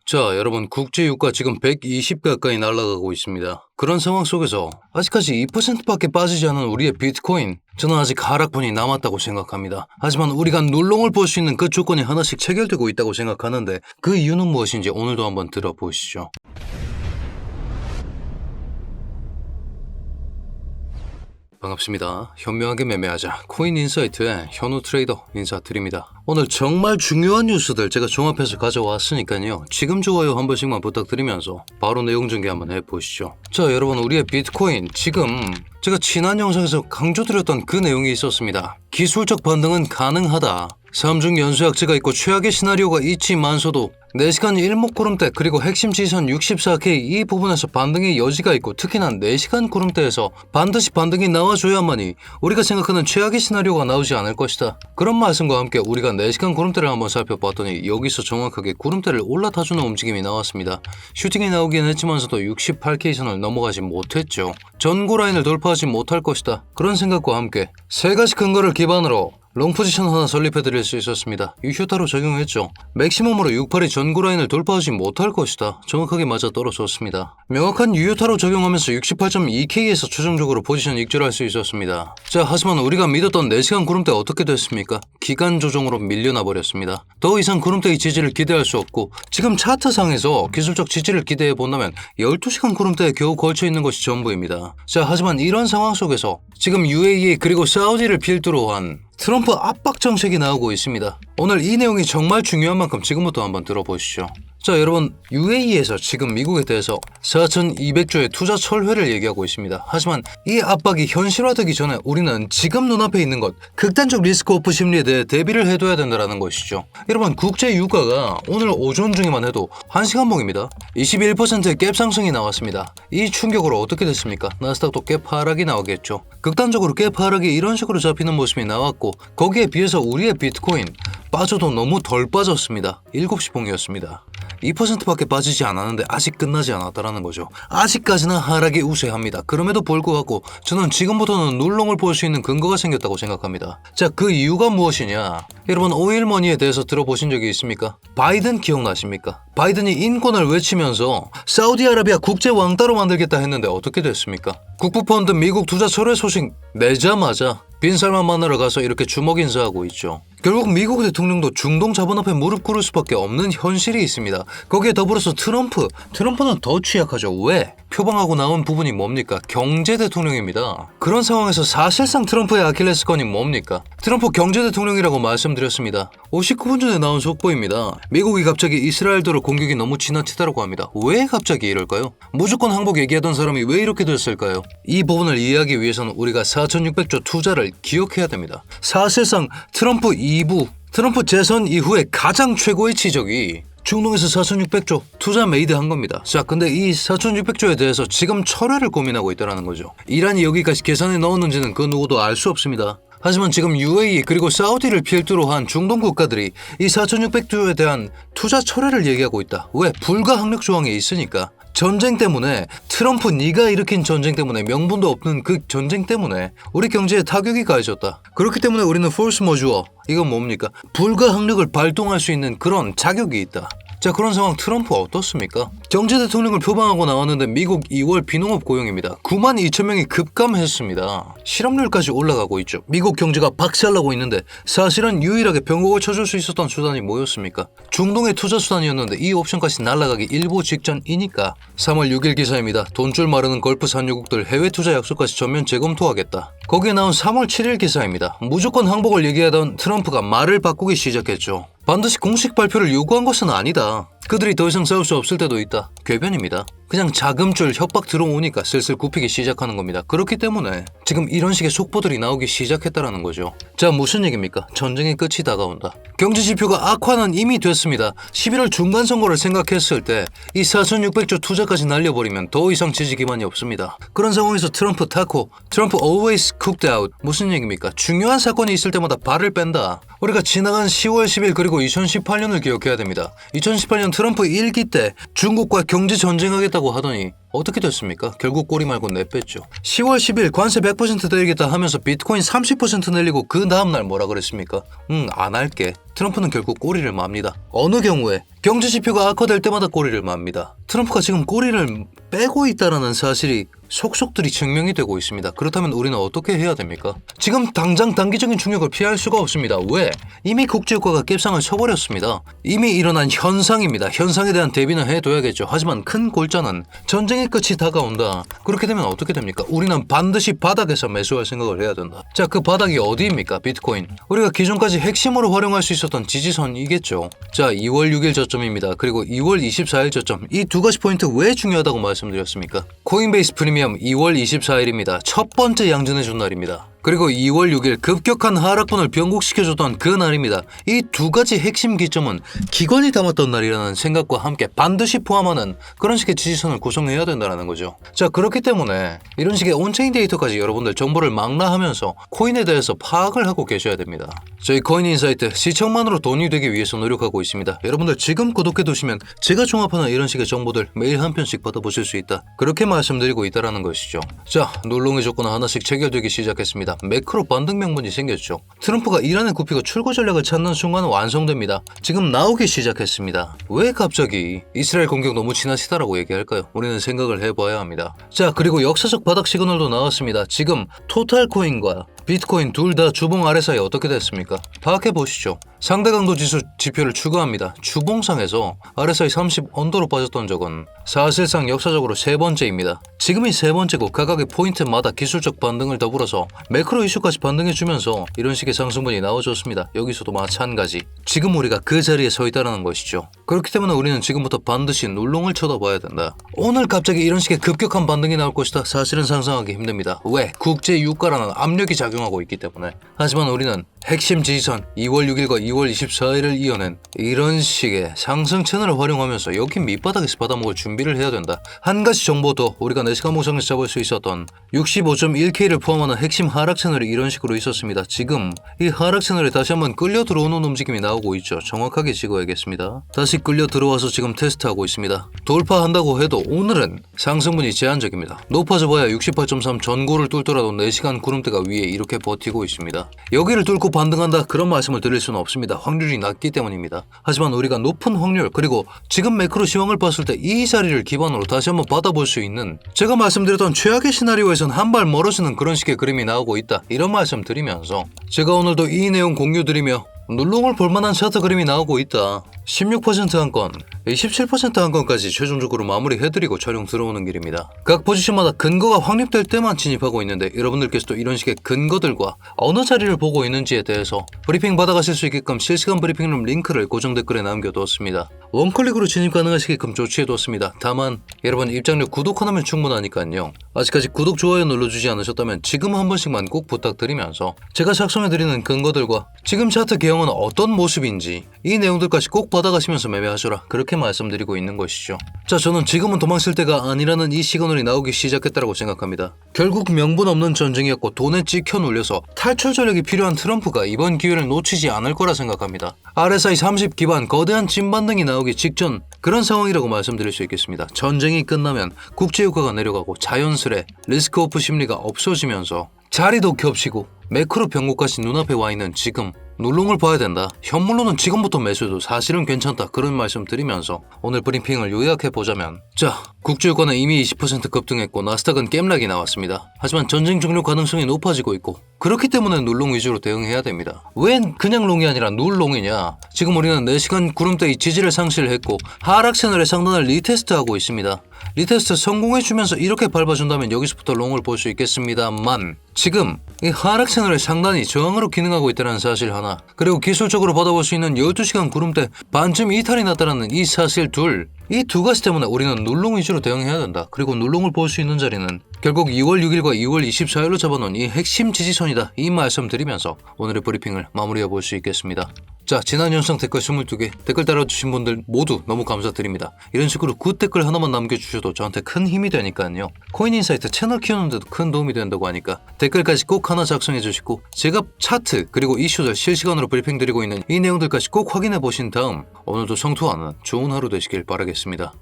자, 여러분, 국제유가 지금 120 가까이 날아가고 있습니다. 그런 상황 속에서 아직까지 2%밖에 빠지지 않은 우리의 비트코인, 저는 아직 하락분이 남았다고 생각합니다. 하지만 우리가 눌롱을 볼 수 있는 그 조건이 하나씩 체결되고 있다고 생각하는데 그 이유는 무엇인지 오늘도 한번 들어보시죠. 반갑습니다. 현명하게 매매하자 코인인사이트의 현우 트레이더 인사드립니다. 오늘 정말 중요한 뉴스들 제가 종합해서 가져왔으니까요. 지금 좋아요 한 번씩만 부탁드리면서 바로 내용 전개 한번 해보시죠. 자, 여러분, 우리의 비트코인 지금 제가 지난 영상에서 강조드렸던 그 내용이 있었습니다. 기술적 반등은 가능하다. 3중 연수약제가 있고 최악의 시나리오가 있지만서도 4시간 일목구름대 그리고 핵심 지선 64K 이 부분에서 반등의 여지가 있고 특히나 4시간 구름대에서 반드시 반등이 나와줘야만이 우리가 생각하는 최악의 시나리오가 나오지 않을 것이다. 그런 말씀과 함께 우리가 4시간 구름대를 한번 살펴봤더니 여기서 정확하게 구름대를 올라타주는 움직임이 나왔습니다. 슈팅이 나오긴 했지만서도 68K 선을 넘어가지 못했죠. 전고 라인을 돌파하지 못할 것이다. 그런 생각과 함께 세 가지 근거를 기반으로 롱 포지션 하나 설립해드릴 수 있었습니다. 유효타로 적용했죠. 맥시멈으로 68이 전고 라인을 돌파하지 못할 것이다. 정확하게 맞아 떨어졌습니다. 명확한 유효타로 적용하면서 68.2K에서 최종적으로 포지션 익절할 수 있었습니다. 자, 하지만 우리가 믿었던 4시간 구름대 어떻게 됐습니까? 기간 조정으로 밀려나 버렸습니다. 더 이상 구름대의 지지를 기대할 수 없고 지금 차트상에서 기술적 지지를 기대해 본다면 12시간 구름대에 겨우 걸쳐 있는 것이 전부입니다. 자, 하지만 이런 상황 속에서 지금 UAE 그리고 사우디를 필두로 한 트럼프 압박 정책이 나오고 있습니다. 오늘 이 내용이 정말 중요한 만큼 지금부터 한번 들어보시죠. 자, 여러분, UAE에서 지금 미국에 대해서 4,200조의 투자 철회를 얘기하고 있습니다. 하지만 이 압박이 현실화되기 전에 우리는 지금 눈앞에 있는 것, 극단적 리스크 오프 심리에 대해 대비를 해둬야 된다는 것이죠. 여러분, 국제 유가가 오늘 오전 중에만 해도 1시간봉입니다. 21%의 갭 상승이 나왔습니다. 이 충격으로 어떻게 됐습니까? 나스닥도 갭 하락이 나오겠죠. 극단적으로 갭 하락이 이런 식으로 잡히는 모습이 나왔고 거기에 비해서 우리의 비트코인 빠져도 너무 덜 빠졌습니다. 7시 봉이었습니다. 2%밖에 빠지지 않았는데 아직 끝나지 않았다라는 거죠. 아직까지는 하락이 우세합니다. 그럼에도 불구하고 저는 지금부터는 눌롱을 볼 수 있는 근거가 생겼다고 생각합니다. 자, 그 이유가 무엇이냐? 여러분, 오일머니에 대해서 들어보신 적이 있습니까? 바이든 기억나십니까? 바이든이 인권을 외치면서 사우디아라비아 국제 왕따로 만들겠다 했는데 어떻게 됐습니까? 국부펀드 미국 투자 철회 소식 내자마자 빈살만 만나러 가서 이렇게 주먹 인사하고 있죠. 결국 미국 대통령도 중동 자본 앞에 무릎 꿇을 수밖에 없는 현실이 있습니다. 거기에 더불어서 트럼프는 더 취약하죠. 왜? 표방하고 나온 부분이 뭡니까? 경제 대통령입니다. 그런 상황에서 사실상 트럼프의 아킬레스건이 뭡니까? 트럼프 경제 대통령이라고 말씀드렸습니다. 59분 전에 나온 속보입니다. 미국이 갑자기 이스라엘도를 공격이 너무 지나치다라고 합니다. 왜 갑자기 이럴까요? 무조건 항복 얘기하던 사람이 왜 이렇게 됐을까요? 이 부분을 이해하기 위해서는 우리가 4,600조 투자를 기억해야 됩니다. 사실상 트럼프 재선 이후에 가장 최고의 지적이 중동에서 4,600조 투자 메이드한 겁니다. 자, 근데 이 4,600조에 대해서 지금 철회를 고민하고 있다는 거죠. 이란이 여기까지 계산에 넣었는지는 그 누구도 알 수 없습니다. 하지만 지금 UAE 그리고 사우디를 필두로 한 중동 국가들이 이 4,600조에 대한 투자 철회를 얘기하고 있다. 왜? 불가항력 조항이 있으니까. 전쟁 때문에 트럼프 네가 일으킨 전쟁 때문에 명분도 없는 그 전쟁 때문에 우리 경제에 타격이 가해졌다. 그렇기 때문에 우리는 force majeure, 이건 뭡니까? 불가항력을 발동할 수 있는 그런 자격이 있다. 자, 그런 상황 트럼프 어떻습니까? 경제 대통령을 표방하고 나왔는데 미국 2월 비농업 고용입니다. 92,000명이 급감했습니다. 실업률까지 올라가고 있죠. 미국 경제가 박살나고 있는데 사실은 유일하게 병곡을 쳐줄 수 있었던 수단이 뭐였습니까? 중동의 투자 수단이었는데 이 옵션까지 날아가기 일보 직전이니까 3월 6일 기사입니다. 돈줄 마르는 걸프 산유국들 해외 투자 약속까지 전면 재검토하겠다. 거기에 나온 3월 7일 기사입니다. 무조건 항복을 얘기하던 트럼프가 말을 바꾸기 시작했죠. 반드시 공식 발표를 요구한 것은 아니다. 그들이 더 이상 싸울 수 없을 때도 있다. 궤변입니다. 그냥 자금줄 협박 들어오니까 슬슬 굽히기 시작하는 겁니다. 그렇기 때문에 지금 이런 식의 속보들이 나오기 시작했다라는 거죠. 자, 무슨 얘기입니까? 전쟁의 끝이 다가온다. 경제 지표가 악화는 이미 됐습니다. 11월 중간 선거를 생각했을 때 이 4,600조 투자까지 날려버리면 더 이상 지지 기반이 없습니다. 그런 상황에서 트럼프 always cooked out. 무슨 얘기입니까? 중요한 사건이 있을 때마다 발을 뺀다. 우리가 지나간 10월 10일 그리고 2018년을 기억해야 됩니다. 2018년 트럼프 1기 때 중국과 경제 전쟁하겠다 내리겠다고 하더니 어떻게 됐습니까? 결국 꼬리 말고 내뺐죠. 10월 10일 관세 100% 내리겠다 하면서 비트코인 30% 내리고 그 다음날 뭐라 그랬습니까? 안 할게. 트럼프는 결국 꼬리를 맙니다. 어느 경우에 경제 지표가 악화될 때마다 꼬리를 맙니다. 트럼프가 지금 꼬리를 빼고 있다는 사실이 속속들이 증명이 되고 있습니다. 그렇다면 우리는 어떻게 해야 됩니까? 지금 당장 단기적인 충격을 피할 수가 없습니다. 왜? 이미 국제유가가 갭상을 쳐버렸습니다. 이미 일어난 현상입니다. 현상에 대한 대비는 해둬야겠죠. 하지만 큰 골자는 전쟁의 끝이 다가온다. 그렇게 되면 어떻게 됩니까? 우리는 반드시 바닥에서 매수할 생각을 해야 된다. 자, 그 바닥이 어디입니까? 비트코인. 우리가 기존까지 핵심으로 활용할 수 있었던 지지선이겠죠. 자, 2월 6일 저점입니다. 그리고 2월 24일 저점. 이 두 가지 포인트 왜 중요하다고 말씀드렸습니까? 코인베이스 프리미엄 2월 24일입니다. 첫 번째 양전해준 날입니다. 그리고 2월 6일 급격한 하락분을 변곡시켜줬던 그 날입니다. 이 두 가지 핵심 기점은 기관이 담았던 날이라는 생각과 함께 반드시 포함하는 그런 식의 지지선을 구성해야 된다는 거죠. 자, 그렇기 때문에 이런 식의 온체인 데이터까지 여러분들 정보를 망라하면서 코인에 대해서 파악을 하고 계셔야 됩니다. 저희 코인인사이트 시청만으로 돈이 되기 위해서 노력하고 있습니다. 여러분들 지금 구독해두시면 제가 종합하는 이런 식의 정보들 매일 한 편씩 받아보실 수 있다. 그렇게 말씀드리고 있다는 것이죠. 자, 놀롱의 조건은 하나씩 체결되기 시작했습니다. 매크로 반등 명분이 생겼죠. 트럼프가 이란의 구피가 출구 전략을 찾는 순간 완성됩니다. 지금 나오기 시작했습니다. 왜 갑자기 이스라엘 공격 너무 지나치다라고 얘기할까요? 우리는 생각을 해봐야 합니다. 자, 그리고 역사적 바닥 시그널도 나왔습니다. 지금 토탈코인과 비트코인 둘 다 주봉 아래 사이 어떻게 됐습니까? 파악해 보시죠. 상대 강도 지수 지표를 추가합니다. 주봉상에서 RSI 30 언더로 빠졌던 적은 사실상 역사적으로 세 번째입니다. 지금이 세 번째고 각각의 포인트마다 기술적 반등을 더불어서 매크로 이슈까지 반등해주면서 이런 식의 상승분이 나와줬습니다. 여기서도 마찬가지. 지금 우리가 그 자리에 서 있다는 것이죠. 그렇기 때문에 우리는 지금부터 반드시 눌롱을 쳐다봐야 된다. 오늘 갑자기 이런 식의 급격한 반등이 나올 것이다. 사실은 상상하기 힘듭니다. 왜? 국제 유가라는 압력이 작용하고 있기 때문에. 하지만 우리는 핵심 지지선 2월 6일과 2월 24일을 이어낸 이런 식의 상승 채널을 활용하면서 여기 밑바닥에서 받아먹을 준비를 해야 된다. 한 가지 정보 더, 우리가 4시간 목상에서 잡을 수 있었던 65.1K를 포함하는 핵심 하락 채널이 이런 식으로 있었습니다. 지금 이 하락 채널에 다시 한번 끌려 들어오는 움직임이 나오고 있죠. 정확하게 찍어야겠습니다. 다시 끌려 들어와서 지금 테스트하고 있습니다. 돌파한다고 해도 오늘은 상승분이 제한적입니다. 높아져봐야 68.3 전고를 뚫더라도 4시간 구름대가 위에 이렇게 버티고 있습니다. 여기를 뚫고 반등한다, 그런 말씀을 드릴 수는 없습니다. 확률이 낮기 때문입니다. 하지만 우리가 높은 확률, 그리고 지금 매크로 시황을 봤을 때 이 자리를 기반으로 다시 한번 받아볼 수 있는, 제가 말씀드렸던 최악의 시나리오에선 한 발 멀어지는 그런 식의 그림이 나오고 있다, 이런 말씀 드리면서 제가 오늘도 이 내용 공유 드리며 눌롱을 볼만한 차트 그림이 나오고 있다. 16% 한 건, 27% 한 건까지 최종적으로 마무리해드리고 촬영 들어오는 길입니다. 각 포지션마다 근거가 확립될 때만 진입하고 있는데 여러분들께서도 이런 식의 근거들과 어느 자리를 보고 있는지에 대해서 브리핑 받아가실 수 있게끔 실시간 브리핑룸 링크를 고정 댓글에 남겨두었습니다. 원클릭으로 진입 가능하시게끔 조치해두었습니다. 다만 여러분 입장료 구독 하나면 충분하니까요. 아직까지 구독, 좋아요 눌러주지 않으셨다면 지금 한 번씩만 꼭 부탁드리면서 제가 작성해드리는 근거들과 지금 차트 개형은 어떤 모습인지 이 내용들까지 꼭 받아가시면서 매매하셔라, 그렇게 말씀드리고 있는 것이죠. 자, 저는 지금은 도망칠 때가 아니라는 이 시그널이 나오기 시작했다고 생각합니다. 결국 명분 없는 전쟁이었고 돈에 찍혀 눌려서 탈출 전략이 필요한 트럼프가 이번 기회를 놓치지 않을 거라 생각합니다. RSI 30 기반 거대한 진반등이 나오기 직전 그런 상황이라고 말씀드릴 수 있겠습니다. 전쟁이 끝나면 국제유가가 내려가고 자연스레 리스크 오프 심리가 없어지면서 자리도 겹치고 매크로 변곡까지 눈앞에 와 있는 지금 눌롱을 봐야 된다. 현물로는 지금부터 매수해도 사실은 괜찮다, 그런 말씀 드리면서 오늘 브리핑을 요약해보자면, 자, 국제유가는 이미 20% 급등했고 나스닥은 깸락이 나왔습니다. 하지만 전쟁 종료 가능성이 높아지고 있고 그렇기 때문에 눌롱 위주로 대응해야 됩니다. 왜 그냥 롱이 아니라 눌롱이냐? 지금 우리는 4시간 구름대의 지지를 상실했고 하락 채널의 상단을 리테스트하고 있습니다. 리테스트 성공해주면서 이렇게 밟아준다면 여기서부터 롱을 볼 수 있겠습니다만, 지금 이 하락 채널의 상단이 저항으로 기능하고 있다는 사실 하나, 그리고 기술적으로 받아볼 수 있는 12시간 구름대 반쯤 이탈이 났다는 이 사실 둘, 이 두 가지 때문에 우리는 눌롱 위주로 대응해야 된다. 그리고 눌롱을 볼 수 있는 자리는 결국 2월 6일과 2월 24일로 잡아놓은 이 핵심 지지선이다, 이 말씀 드리면서 오늘의 브리핑을 마무리해 볼 수 있겠습니다. 자, 지난 영상 댓글 22개, 댓글 달아주신 분들 모두 너무 감사드립니다. 이런 식으로 굿 댓글 하나만 남겨주셔도 저한테 큰 힘이 되니까요. 코인인사이트 채널 키우는데도 큰 도움이 된다고 하니까 댓글까지 꼭 하나 작성해 주시고, 제가 차트 그리고 이슈들 실시간으로 브리핑 드리고 있는 이 내용들까지 꼭 확인해 보신 다음 오늘도 성투하는 좋은 하루 되시길 바라겠습니다.